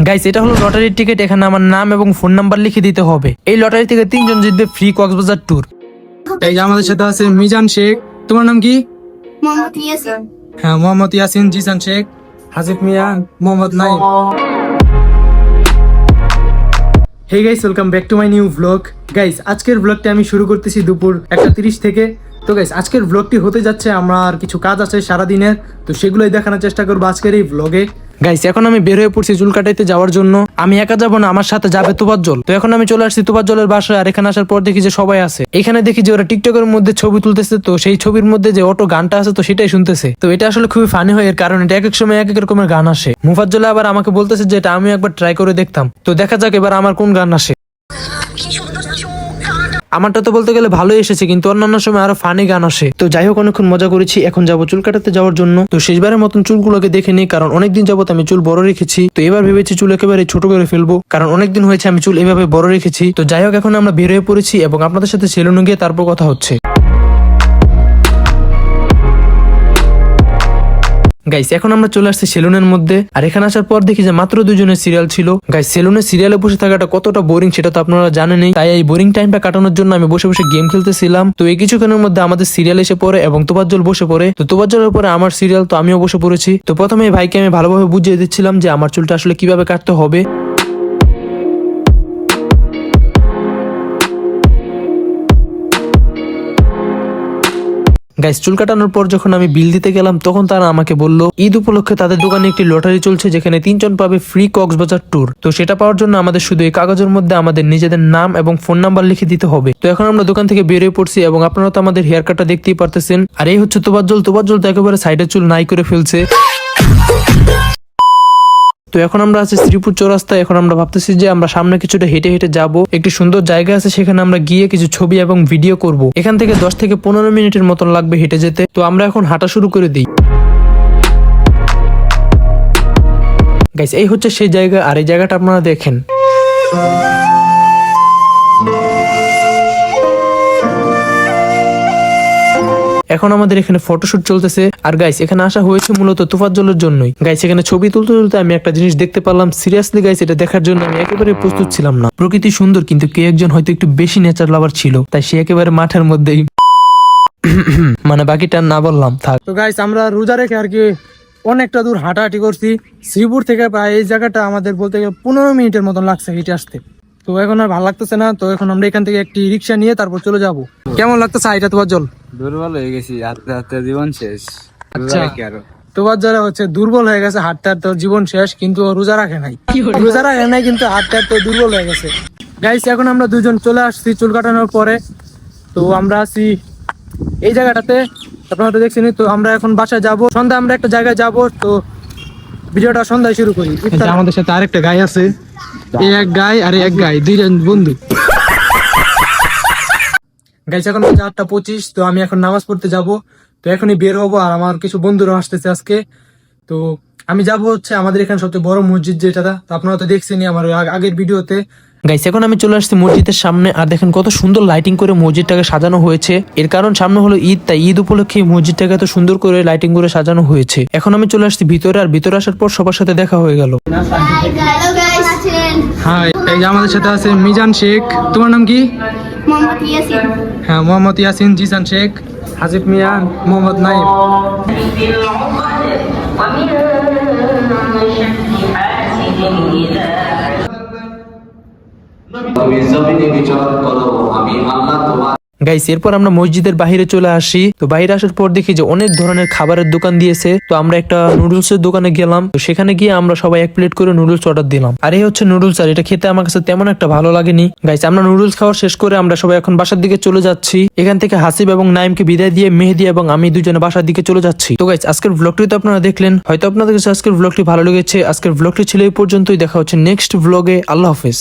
Guys, এটা হলো লটারির টিকিট। এখানে আমার নাম এবং ফোন নাম্বার লিখে দিতে হবে। এই লটারি থেকে 3 জন জিতবে ফ্রি কক্সবাজার ট্যুর। এই যে আমাদের সাথে আছে মিজান শেখ। তোমার নাম কি? মোহাম্মদ ইয়াসিন। হ্যাঁ, Mohammad Yasin, Jisan Sheikh, Hasif Mia, Mohammad Naim. Hey guys, welcome back to my new vlog. Guys, আজকের ভ্লগটা আমি শুরু করতেছি দুপুর 1:30 থেকে। তো গাইস, আজকের ভ্লগটি হতে যাচ্ছে আমার কিছু কাজ আছে সারাদিনের, তো সেগুলোই দেখানোর চেষ্টা করবো আজকের এই ভ্লগে। গাইস, এখন আমি বের হয়ে পড়ছি চুল কাটাইতে যাওয়ার জন্য। আমি একা যাবো না, আমার সাথে যাবে তোফাজ্জল। তো এখন আমি চলে আসছি তোফাজ্জলের বাসায়। আর এখানে আসার পর দেখি যে সবাই আছে। এখানে দেখি যে ওরা টিকটকের মধ্যে ছবি তুলতেছে। তো সেই ছবির মধ্যে যে অটো গানটা আছে তো সেটাই শুনতেছে। তো এটা আসলে খুবই ফানি হয়, এর কারণ এটা এক এক সময় এক এক রকমের গান আসে। মুফাজ্জল আবার আমাকে বলতেছে যে এটা আমি একবার ট্রাই করে দেখতাম। তো দেখা যাক এবার আমার কোন গান আসে। আমারটা তো বলতে গেলে ভালোই এসেছে, কিন্তু অন্যান্য সময় আরো ফানি গান আসে। তো যাই হোক, অনেকক্ষণ মজা করেছি। এখন যাবো চুল কাটাতে যাওয়ার জন্য। তো শেষবারের মতন চুলগুলোকে দেখে নিই, কারণ অনেকদিন যাবত আমি চুল বড় রেখেছি। তো এবার ভেবেছি চুল একেবারে ছোট করে ফেলবো, কারণ অনেকদিন হয়েছে আমি চুল এভাবে বড় রেখেছি। তো যাই হোক, এখন আমরা বের হয়ে পড়েছি এবং আপনাদের সাথে সেলুনে গিয়ে তারপর কথা হচ্ছে। গাইস, এখন আমরা চলে আসছি সেলুনের মধ্যে। আর এখানে আসার পর দেখি যে মাত্র 2 জনের সিরিয়াল ছিল। গাইস, সেলুনের সিরিয়ালে বসে থাকাটা কতটা বোরিং সেটা তো আপনারা জানেনই। তাই এই বোরিং টাইমটা কাটানোর জন্য আমি বসে বসে গেম খেলতেছিলাম। তো এই কিছুক্ষণের মধ্যে আমাদের সিরিয়াল এসে পড়ে এবং তোফাজ্জল বসে পড়ে। তো তোফাজ্জলের পরে আমার সিরিয়াল, তো আমিও বসে পড়েছি। তো প্রথমে এই ভাইকে আমি ভালোভাবে বুঝিয়ে দিচ্ছিলাম যে আমার চুলটা আসলে কিভাবে কাটতে হবে। গাইস, চুল কাটানোর পর যখন আমি বিল দিতে গেলাম, তখন তারা আমাকে বলল ঈদ উপলক্ষে তাদের দোকানে একটি লটারি চলছে, যেখানে 3 জন পাবে ফ্রি কক্সবাজার ট্যুর। তো সেটা পাওয়ার জন্য আমাদের শুধু এই কাগজের মধ্যে আমাদের নিজেদের নাম এবং ফোন নাম্বার লিখে দিতে হবে। তো এখন আমরা দোকান থেকে বেরিয়ে পড়ছি এবং আপনারা তো আমাদের হেয়ার কাটটা দেখতেই পারতেছেন। আর এই হচ্ছে তোফাজ্জল। তোফাজ্জল তো একেবারে সাইডের চুল নাই করে ফেলছে। তো এখন আমরা আছি শ্রীপুর চৌরাস্তায়। এখন আমরা ভাবতেছি যে আমরা সামনে কিছুটা হেঁটে হেঁটে যাব। একটি সুন্দর জায়গা আছে, সেখানে আমরা গিয়ে কিছু ছবি এবং ভিডিও করব। এখান থেকে 10 থেকে 15 মিনিটের মতন লাগবে হেঁটে যেতে। তো আমরা এখন হাঁটা শুরু করে দিই। গাইস, এই হচ্ছে সেই জায়গা, আর এই জায়গাটা আপনারা দেখেন। এখন আমাদের এখানে ফটোশুট চলতেছে। আর গাইস, এখানে আসা হয়েছে মূলত তোফাজ্জলের জন্যই। গাইস, এখানে ছবি তুলতে তুলতে আমি একটা জিনিস দেখতে পারলাম। সিরিয়াসলি গাইস, এটা দেখার জন্য আমি একেবারে প্রস্তুত ছিলাম না। প্রকৃতি সুন্দর, কিন্তু কে একজন হয়তো একটু বেশি নেচার লাভার ছিল, তাই সে একেবারে মাঠের মধ্যেই মানে বাকিটা না বললাম থাক। তো গাইস, আমরা রোজা রেখে আর কি অনেকটা দূর হাঁটাহাঁটি করছি। শ্রীপুর থেকে প্রায় এই জায়গাটা আমাদের বলতে গেলে 15 মিনিটের মতন লাগছে হেঁটে আসতে। তো এখন আর ভালো লাগতেছে না। তো এখন আমরা এখান থেকে একটি রিক্সা নিয়ে তারপর চলে যাব। কেমন লাগতেছে এটা তোফাজ্জল? দুর্বল হয়ে গেছি, হাঁটতে হাঁটতে জীবন শেষ। আচ্ছা, কি আরো তোফাজ্জল হচ্ছে দুর্বল হয়ে গেছে, হাঁটতে হাঁটতে ওর জীবন শেষ, কিন্তু ও রোজা রাখে নাই। রোজা রাখে নাই কিন্তু হাঁটতে হাঁটতে দুর্বল হয়ে গেছে। গাইস, এখন আমরা 2 জন চলে আসছি চুল কাটানোর পরে। তো আমরা আছি এই জায়গাটাতে, আপনারা তো দেখছেন। তো আমরা এখন বাসায় যাব। সন্ধ্যা আমরা একটা জায়গায় যাব। তো ভিডিওটা সন্ধ্যায় শুরু করি। আমাদের সাথে আরেকটা গাই আছে, এই এক গাই আর এক গাই, 2 জন বন্ধু। গাইস, এখন 8:25। তো আমি এখন নামাজ পড়তে যাব। তো এখনই বের হবো, আর আমার কিছু বন্ধুরা আসতেছে আজকে। তো আমি যাব হচ্ছে আমাদের এখানে সবচেয়ে বড় মসজিদ যেটা, তো আপনারা তো দেখছেনই আমার আগের ভিডিওতে। গাইস, এখন আমি চলে আসছি মসজিদের সামনে। আর দেখেন কত সুন্দর লাইটিং করে মসজিদটাকে সাজানো হয়েছে। এর কারণ সামনে হলো ঈদ, তাই ঈদ উপলক্ষে মসজিদটাকে এত সুন্দর করে লাইটিং করে সাজানো হয়েছে। এখন আমি চলে আসছি ভিতরে। আর ভিতরে আসার পর সবার সাথে দেখা হয়ে গেল। হ্যালো গাইস, আছেন? হ্যাঁ, এই যে আমাদের সাথে আছে মিজান শেখ। তোমার নাম কি? মোহাম্মদ ইয়াসিন। হ্যাঁ, মোহাম্মদ ইয়াসিন, জিসান শেখ, হাসিফ মিয়া, মোহাম্মদ নাইম। তুমি জমিনে বিচরণ করো, আমি আল্লাহ তোমার। গাইস, এরপর আমরা মসজিদের বাইরে চলে আসি। তো বাইরে আসার পর দেখি যে অনেক ধরনের খাবারের দোকান দিয়েছে। তো আমরা একটা নুডলস এর দোকানে গেলাম। তো সেখানে গিয়ে আমরা সবাই 1 প্লেট করে নুডলস অর্ডার দিলাম। আর এই হচ্ছে নুডলস। আর এটা খেতে আমার কাছে তেমন একটা ভালো লাগেনি। গাইস, আমরা নুডলস খাওয়া শেষ করে আমরা সবাই এখন বাসার দিকে চলে যাচ্ছি। এখান থেকে হাসিব এবং নাইমকে বিদায় দিয়ে মেহেদি এবং আমি 2 জনে বাসার দিকে চলে যাচ্ছি। তো গাইস, আজকের ব্লগটি তো আপনারা দেখলেন, হয়তো আপনাদের কাছে আজকের ব্লগটি ভালো লেগেছে। আজকের ব্লগটি ছিল এই পর্যন্তই। দেখা হচ্ছে নেক্সট ব্লগে। আল্লাহ হাফেজ।